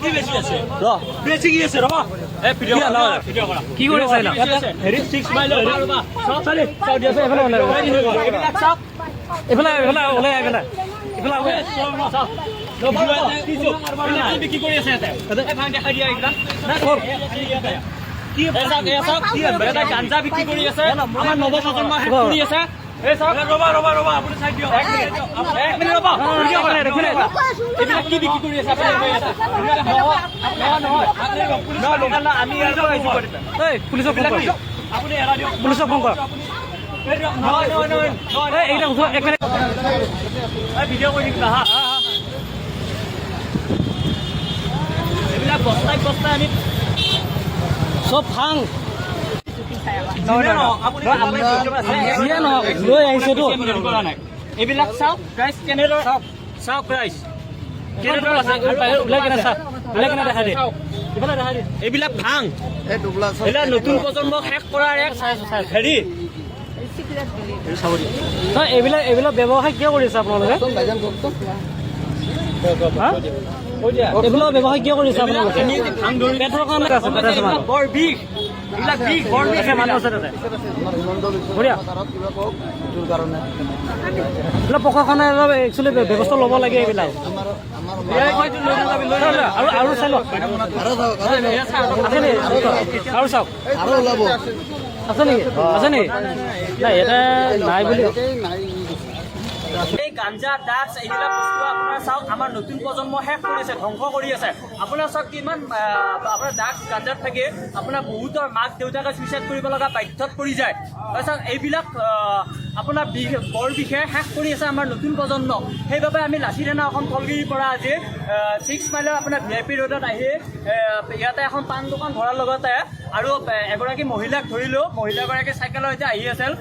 কি বেছি আছে ৰ বেছি কি আছে ৰবা এ ভিডিঅ' কৰা কি কৰি আছে হেৰি 6 মাইল ৰবা সব চালি চাও দি আছে এফালে ওলাই এইবিলাক চাওক এফালে ওলাই এফালে কি কৰি আছে ইয়াতে ভাঙ দেখাই দিয়া এইবিলাক কি এটা গাঞ্জা বিক্ৰী কৰি আছে আমাৰ নৱপ্ৰজন্ম শেষ কৰি আছে এই চাওক ৰবা আপুনি চাই দিয়ক এক মিনিট ৰবা ভিডিঅ' কৰা দেখুন এইবিলাক কি বিক্ৰী কৰি আছে আপুনি নহয় আমি এই পুলিচক ফোন কৰক আপুনি এৰা দিয়ক পুলিচক ফোন কৰক নহয় এইটা উঠো এক মিনিট ভিডিঅ' কৰি দিবা হা এইবিলাক বস্তাই আমি সব ভাঙ লৈ আহিছেতো এইবিলাক চাওক প্ৰাইচ কেনেদৰে চাওক প্ৰাইচ কেনেদৰে আছে এইবিলাক ভাং এইবিলাক নতুন প্ৰজন্মক শেষ কৰাৰ এক হেৰি এইবিলাক ব্যৱসায় কিয় কৰিছে আপোনালোকে এইবিলাক ব্যৱসায় কিয় কৰিছে আপোনালোকে পেটৰ কাৰণে বৰ বিষ বৰ বিষ মানুহ আছে তাতে বঢ়িয়া প্ৰশাসনে অলপ একচুৱেলি ব্যৱস্থা ল'ব লাগে এইবিলাক আৰু চাই লওক আৰু চাওক আছে নেকি নাই এটা নাই বুলি এই গাঞ্জা ড্ৰাগছ এইবিলাক বস্তু আপোনাৰ চাওক আমাৰ নতুন প্ৰজন্ম শেষ কৰিছে ধ্বংস কৰি আছে আপোনাৰ চাওক কিমান আপোনাৰ ড্ৰাগছ গাঞ্জাত থাকে আপোনাৰ বহুতৰ মাক দেউতাকে চুইচাইড কৰিব লগা বাধ্যত পৰি যায় চাওক এইবিলাক আপোনাৰ বৰ বিশেষ শেষ কৰি আছে আমাৰ নতুন প্ৰজন্মক সেইবাবে আমি লাচি থানা অসম ফলগিৰিৰ পৰা আজি 6 মাইলৰ আপোনাৰ VIP ৰোডত আহি ইয়াতে এখন পাণ দোকান ধৰাৰ লগতে আৰু এগৰাকী মহিলাক ধৰিলোঁ মহিলাগৰাকী চাইকেলৰ সৈতে আহি আছিল